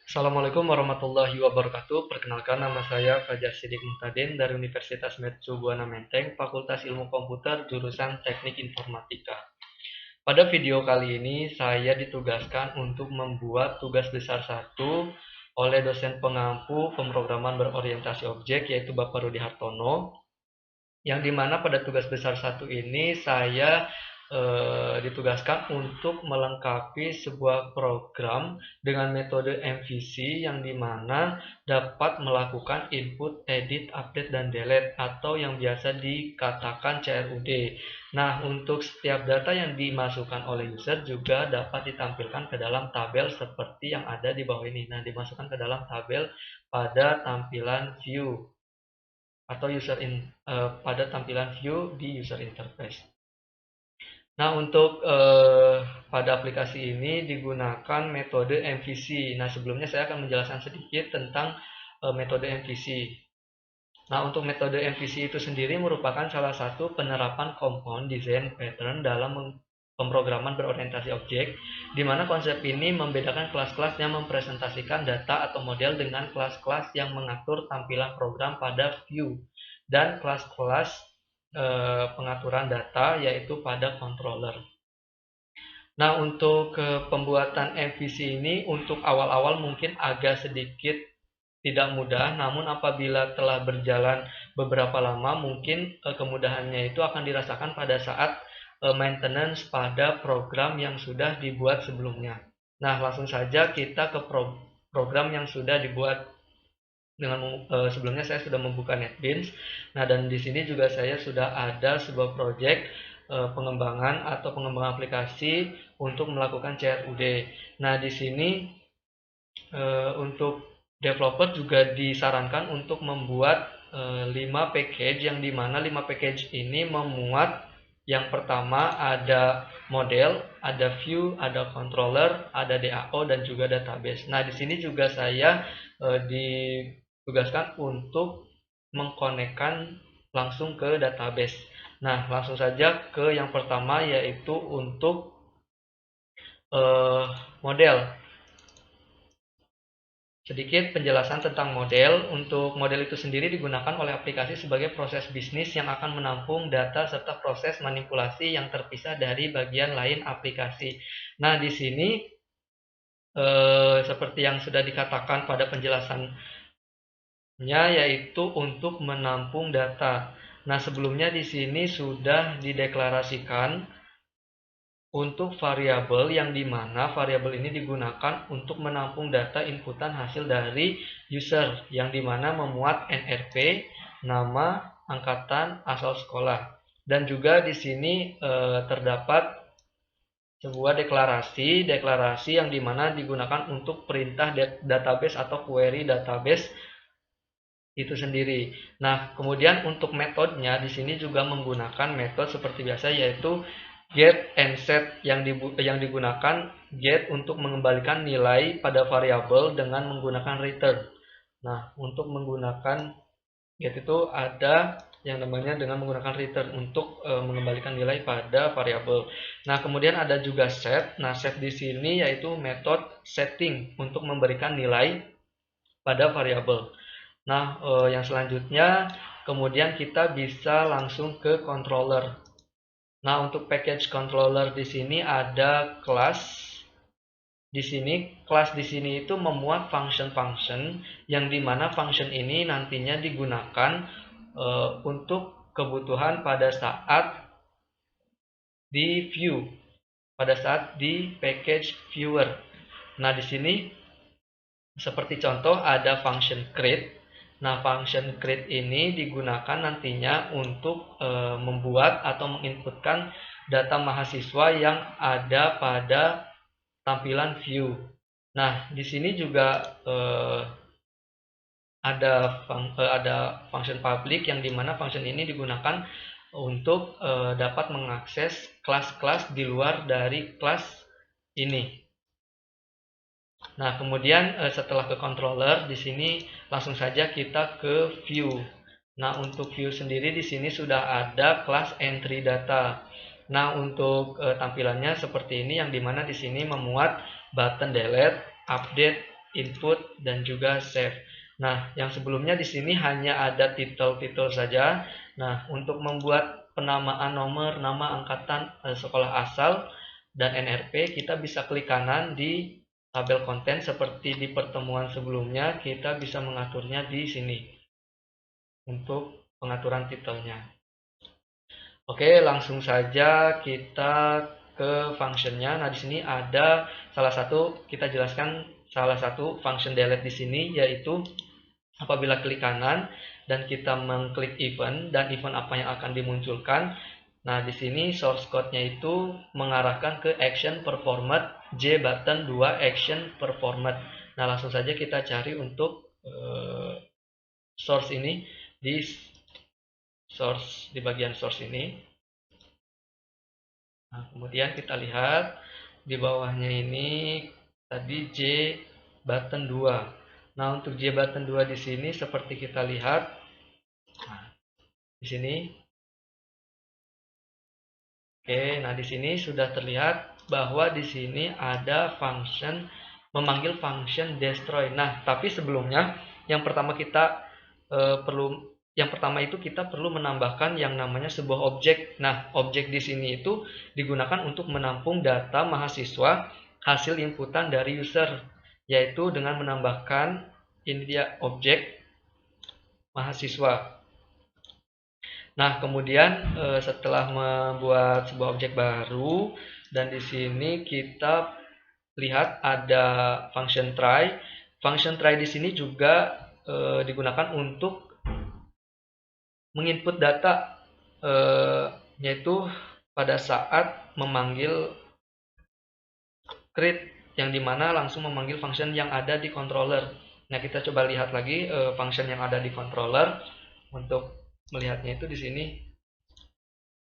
Assalamualaikum warahmatullahi wabarakatuh. Perkenalkan, nama saya Fajar Sidik Muhtadin dari Universitas Mercu Buana Menteng, Fakultas Ilmu Komputer, jurusan Teknik Informatika. Pada video kali ini, saya ditugaskan untuk membuat tugas besar satu oleh dosen pengampu pemrograman berorientasi objek, yaitu Bapak Rudi Hartono, yang dimana pada tugas besar satu ini saya ditugaskan untuk melengkapi sebuah program dengan metode MVC yang dimana dapat melakukan input, edit, update, dan delete atau yang biasa dikatakan CRUD. Nah, untuk setiap data yang dimasukkan oleh user juga dapat ditampilkan ke dalam tabel seperti yang ada di bawah ini. Nah, dimasukkan ke dalam tabel pada tampilan view atau pada tampilan view di user interface. Nah, untuk pada aplikasi ini digunakan metode MVC. Nah, sebelumnya saya akan menjelaskan sedikit tentang metode MVC. Nah, untuk metode MVC itu sendiri merupakan salah satu penerapan compound design pattern dalam pemrograman berorientasi objek, di mana konsep ini membedakan kelas-kelas yang mempresentasikan data atau model dengan kelas-kelas yang mengatur tampilan program pada view, dan kelas-kelas pengaturan data yaitu pada controller. Nah, untuk pembuatan MVC ini untuk awal-awal mungkin agak sedikit tidak mudah, namun apabila telah berjalan beberapa lama, mungkin kemudahannya itu akan dirasakan pada saat maintenance pada program yang sudah dibuat sebelumnya. Nah, langsung saja kita ke program yang sudah dibuat. Sebelumnya saya sudah membuka NetBeans. Nah, dan di sini juga saya sudah ada sebuah project pengembangan atau pengembangan aplikasi untuk melakukan CRUD. Nah, di sini untuk developer juga disarankan untuk membuat 5 package, yang dimana 5 package ini memuat yang pertama ada model, ada view, ada controller, ada DAO, dan juga database. Nah, di sini juga saya ditugaskan untuk mengkonekkan langsung ke database. Nah, langsung saja ke yang pertama, yaitu untuk model. Sedikit penjelasan tentang model. Untuk model itu sendiri digunakan oleh aplikasi sebagai proses bisnis yang akan menampung data serta proses manipulasi yang terpisah dari bagian lain aplikasi. Nah, di sini seperti yang sudah dikatakan pada penjelasannya, yaitu untuk menampung data. Nah, sebelumnya di sini sudah dideklarasikan untuk variabel, yang dimana variabel ini digunakan untuk menampung data inputan hasil dari user, yang dimana memuat NRP, nama, angkatan, asal sekolah, dan juga di sini terdapat sebuah deklarasi yang dimana digunakan untuk perintah database atau query database itu sendiri. Nah, kemudian untuk metodenya di sini juga menggunakan metode seperti biasa, yaitu get and set, yang digunakan get untuk mengembalikan nilai pada variabel dengan menggunakan return. Nah, untuk menggunakan get itu ada yang namanya dengan menggunakan return untuk mengembalikan nilai pada variabel. Nah, kemudian ada juga set. Nah, set di sini yaitu metode setting untuk memberikan nilai pada variabel. Nah, yang selanjutnya kemudian kita bisa langsung ke controller. Nah, untuk package controller di sini ada kelas. Di sini kelas di sini itu memuat function-function, yang dimana function ini nantinya digunakan untuk kebutuhan pada saat di view, pada saat di package viewer. Nah, di sini seperti contoh ada function create. Nah, function create ini digunakan nantinya untuk membuat atau menginputkan data mahasiswa yang ada pada tampilan view. Nah, di sini juga ada function public, yang dimana function ini digunakan untuk dapat mengakses kelas-kelas di luar dari kelas ini. Nah, kemudian setelah ke controller, di sini langsung saja kita ke view. Nah, untuk view sendiri di sini sudah ada kelas entry data. Nah, untuk tampilannya seperti ini, yang dimana di sini memuat button delete, update, input, dan juga save. Nah, yang sebelumnya di sini hanya ada titel-titel saja. Nah, untuk membuat penamaan nomor, nama angkatan, sekolah asal, dan NRP, kita bisa klik kanan di tabel konten seperti di pertemuan sebelumnya. Kita bisa mengaturnya di sini untuk pengaturan titelnya. Oke, langsung saja kita ke functionnya. Nah, di sini ada kita jelaskan salah satu function delete di sini, yaitu apabila klik kanan dan kita mengklik event dan event apa yang akan dimunculkan. Nah, di sini source code-nya itu mengarahkan ke action performed J button 2 action performed. Nah, langsung saja kita cari untuk source ini di bagian source ini. Nah, kemudian kita lihat di bawahnya ini tadi J button 2. Nah, untuk J button 2 di sini seperti kita lihat. Nah, di sini. Oke, nah di sini sudah terlihat bahwa di sini ada function memanggil function destroy. Nah, tapi sebelumnya yang pertama kita perlu menambahkan yang namanya sebuah objek. Nah, objek di sini itu digunakan untuk menampung data mahasiswa hasil inputan dari user, yaitu dengan menambahkan ini dia objek mahasiswa. Nah, kemudian setelah membuat sebuah objek baru, dan di sini kita lihat ada function try. Function try di sini juga digunakan untuk menginput data, yaitu pada saat memanggil create, yang dimana langsung memanggil function yang ada di controller. Nah, kita coba lihat lagi function yang ada di controller. Untuk melihatnya itu di sini.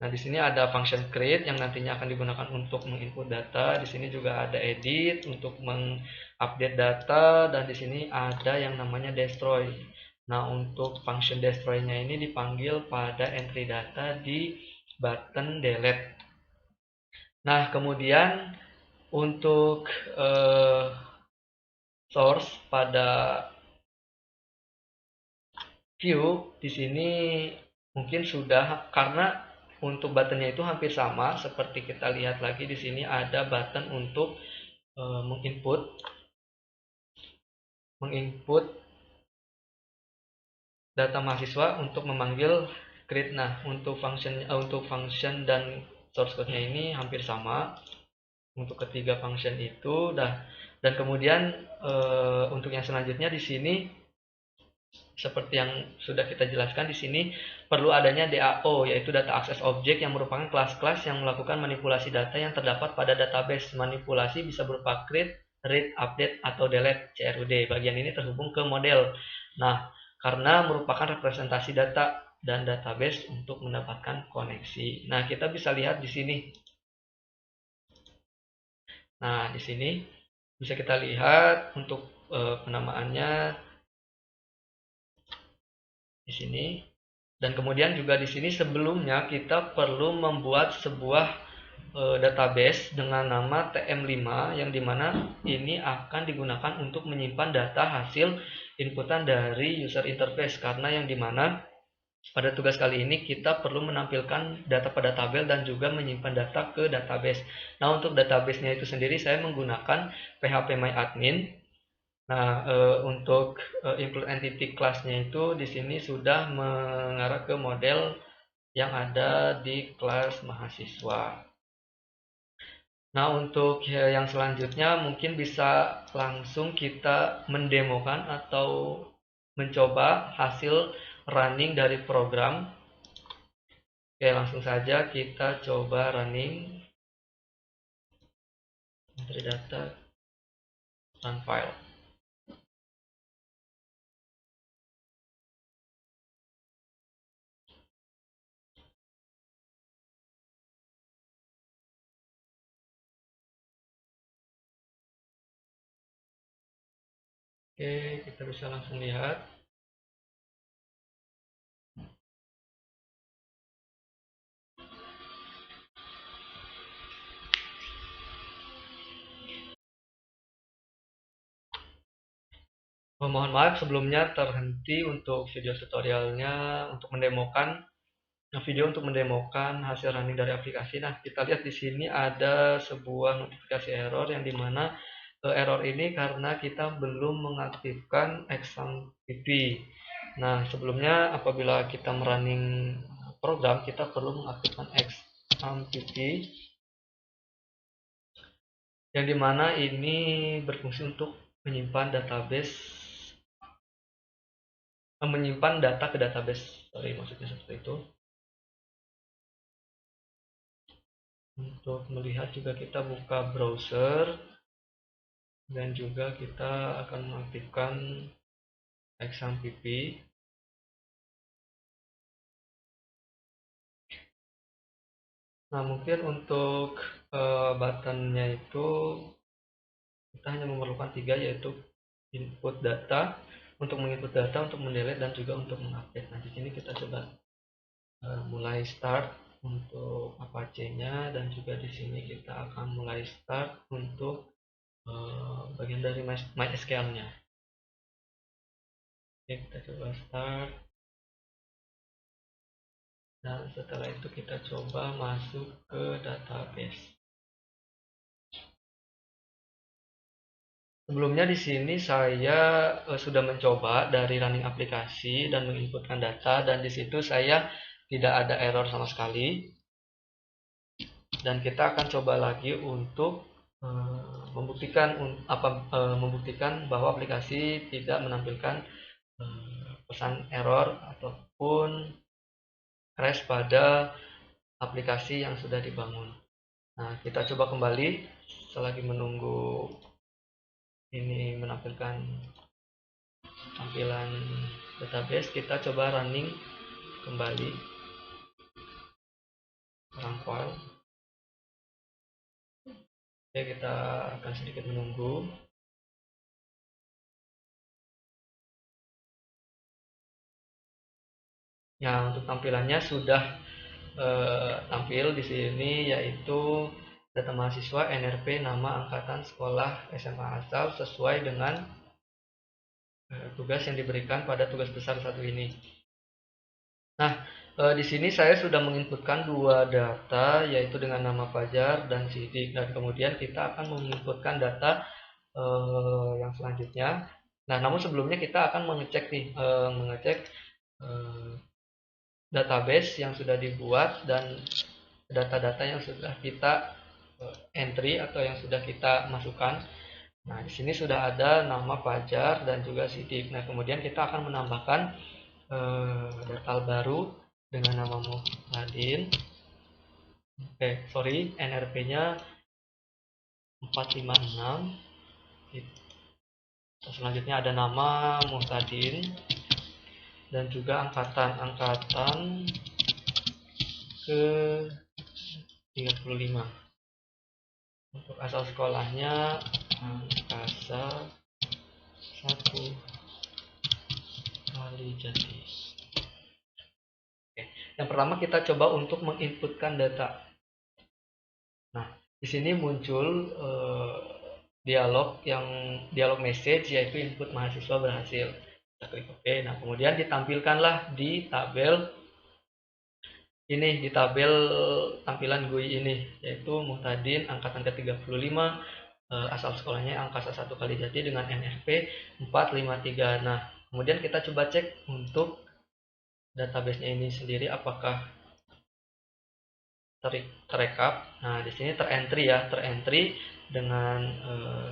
Nah, di sini ada function create yang nantinya akan digunakan untuk menginput data. Di sini juga ada edit untuk mengupdate data, dan di sini ada yang namanya destroy. Nah, untuk function destroy-nya ini dipanggil pada entry data di button delete. Nah, kemudian untuk source pada view di sini mungkin sudah, karena untuk buttonnya itu hampir sama seperti kita lihat lagi di sini ada button untuk menginput data mahasiswa untuk memanggil create. Nah, untuk function dan source code-nya ini hampir sama untuk ketiga function itu. Dan kemudian untuk yang selanjutnya di sini seperti yang sudah kita jelaskan di sini perlu adanya DAO, yaitu Data Access Object, yang merupakan kelas-kelas yang melakukan manipulasi data yang terdapat pada database. Manipulasi bisa berupa create, read, update, atau delete CRUD. Bagian ini terhubung ke model. Nah, karena merupakan representasi data dan database untuk mendapatkan koneksi. Nah, kita bisa lihat di sini. Nah, di sini bisa kita lihat untuk penamaannya di sini. Dan kemudian juga di sini sebelumnya kita perlu membuat sebuah database dengan nama TM5, yang dimana ini akan digunakan untuk menyimpan data hasil inputan dari user interface, karena yang dimana pada tugas kali ini kita perlu menampilkan data pada tabel dan juga menyimpan data ke database. Nah, untuk database-nya itu sendiri saya menggunakan phpMyAdmin. Nah, untuk include entity class-nya itu di sini sudah mengarah ke model yang ada di kelas mahasiswa. Nah, untuk yang selanjutnya mungkin bisa langsung kita mendemokan atau mencoba hasil running dari program. Oke, langsung saja kita coba running. Entry data, run file. Oke, kita bisa langsung lihat. Mohon maaf sebelumnya terhenti untuk video tutorialnya untuk mendemokan hasil running dari aplikasi. Nah, kita lihat di sini ada sebuah notifikasi error yang dimana error ini karena kita belum mengaktifkan XAMPP. Nah, sebelumnya apabila kita merunning program, kita perlu mengaktifkan XAMPP yang dimana ini berfungsi untuk menyimpan data ke database. Sorry, maksudnya seperti itu. Untuk melihat juga kita buka browser dan juga kita akan mengaktifkan XAMPP. Nah, mungkin untuk buttonnya itu kita hanya memerlukan 3, yaitu input data, untuk menginput data, untuk mendelete, dan juga untuk mengupdate. Nah, di sini kita coba mulai start untuk Apache-nya, dan juga di sini kita akan mulai start untuk bagian dari MySQL-nya. Oke, kita coba start. Dan setelah itu kita coba masuk ke database. Sebelumnya di sini saya sudah mencoba dari running aplikasi dan menginputkan data, dan di situ saya tidak ada error sama sekali. Dan kita akan coba lagi untuk membuktikan bahwa aplikasi tidak menampilkan pesan error ataupun crash pada aplikasi yang sudah dibangun. Nah, kita coba kembali selagi menunggu ini menampilkan tampilan database. Kita coba running kembali run file. Oke, kita akan sedikit menunggu. Ya, untuk tampilannya sudah tampil di sini, yaitu data mahasiswa, NRP, nama, angkatan, sekolah, SMA asal sesuai dengan tugas yang diberikan pada tugas besar 1 ini. Nah, di sini saya sudah menginputkan 2 data, yaitu dengan nama Fajar dan Sidik, dan kemudian kita akan menginputkan data yang selanjutnya. Nah, namun sebelumnya kita akan mengecek database yang sudah dibuat dan data-data yang sudah kita entry atau yang sudah kita masukkan. Nah, di sini sudah ada nama Fajar dan juga Sidik. Nah, kemudian kita akan menambahkan data baru dengan nama Muhadin. NRP-nya 456. Selanjutnya ada nama Muhtadin dan juga angkatan ke 35. Untuk asal sekolahnya Angkasa 1 Kalijati. Oke. Yang pertama kita coba untuk menginputkan data. Nah, di sini muncul dialog message, yaitu input mahasiswa berhasil. Kita klik OK. Nah, kemudian ditampilkanlah di tabel tampilan GUI ini, yaitu Muhtadin angkatan ke-35, asal sekolahnya Angkasa 1 Kalijati dengan NRP 453. Nah, kemudian kita coba cek untuk database-nya ini sendiri apakah terekap. Nah, di sini terentry dengan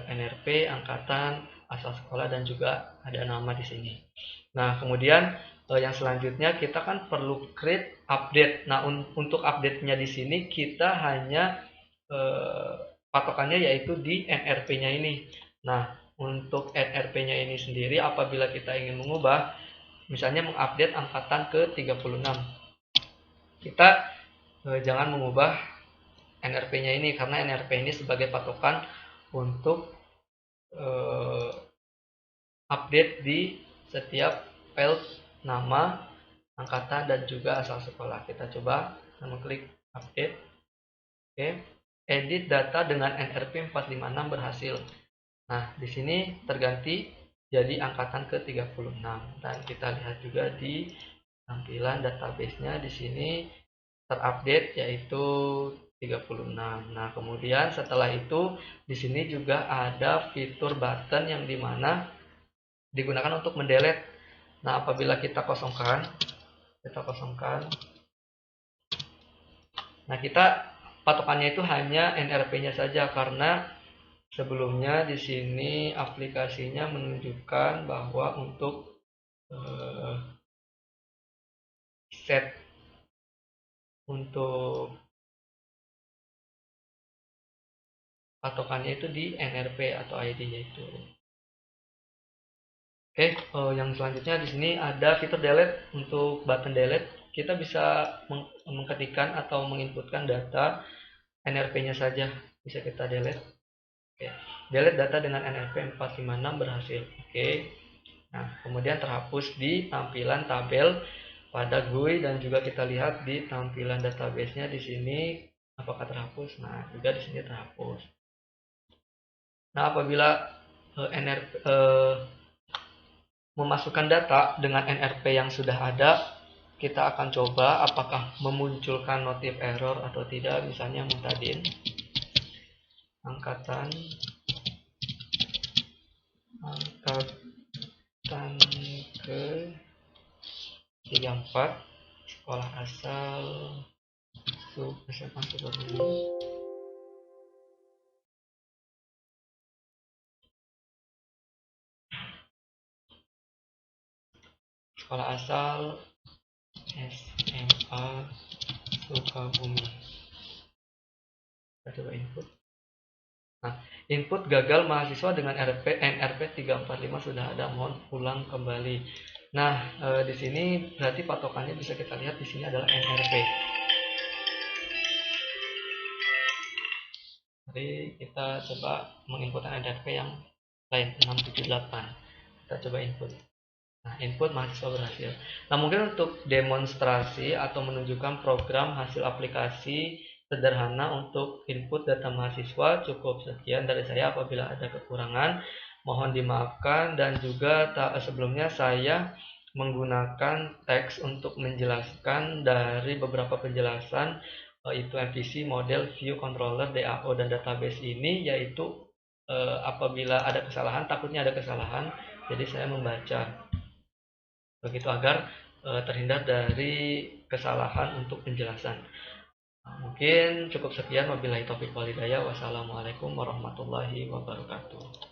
NRP, angkatan, asal sekolah, dan juga ada nama di sini. Nah, kemudian yang selanjutnya kita kan perlu create update. Nah, untuk update-nya di sini kita hanya patokannya yaitu di NRP-nya ini. Nah, untuk NRP-nya ini sendiri apabila kita ingin mengubah, misalnya mengupdate angkatan ke 36, kita jangan mengubah NRP-nya ini, karena NRP ini sebagai patokan untuk update di setiap file nama, angkatan, dan juga asal sekolah. Kita coba mengklik update. Oke. Edit data dengan NRP 456 berhasil. Nah, di sini terganti jadi angkatan ke-36. Dan kita lihat juga di tampilan database-nya di sini terupdate yaitu 36. Nah, kemudian setelah itu di sini juga ada fitur button yang dimana digunakan untuk mendelete. Nah, apabila kita kosongkan, nah kita patokannya itu hanya NRP-nya saja karena sebelumnya di sini aplikasinya menunjukkan bahwa untuk set untuk patokannya itu di NRP atau ID-nya itu. Oke, yang selanjutnya di sini ada fitur delete. Untuk button delete, kita bisa mengetikkan atau menginputkan data NRP-nya saja. Bisa kita delete. Oke. Delete data dengan NRP 456 berhasil. Oke. Nah, kemudian terhapus di tampilan tabel pada GUI dan juga kita lihat di tampilan database-nya di sini apakah terhapus. Nah, juga di sini terhapus. Nah, apabila NRP memasukkan data dengan NRP yang sudah ada, kita akan coba apakah memunculkan notif error atau tidak. Misalnya Muhtadin angkatan ke 34, sekolah asal SMA Sukabumi. Sekolah asal SMA Sukabumi. Kita coba input. Nah, input gagal mahasiswa dengan NRP 345 sudah ada, mohon ulang kembali. Nah, di sini berarti patokannya bisa kita lihat di sini adalah NRP. Jadi kita coba menginputkan NRP yang lain 678. Kita coba input. Nah, input mahasiswa berhasil. Nah, mungkin untuk demonstrasi atau menunjukkan program hasil aplikasi sederhana untuk input data mahasiswa, cukup sekian dari saya. Apabila ada kekurangan, mohon dimaafkan. Dan juga sebelumnya saya menggunakan teks untuk menjelaskan dari beberapa penjelasan itu MVC, model, view, controller, DAO, dan database ini, yaitu apabila ada kesalahan, takutnya ada kesalahan, jadi saya membaca begitu agar terhindar dari kesalahan untuk penjelasan. Mungkin cukup sekian. Wabillahi taufiq wal hidayah. Wassalamualaikum warahmatullahi wabarakatuh.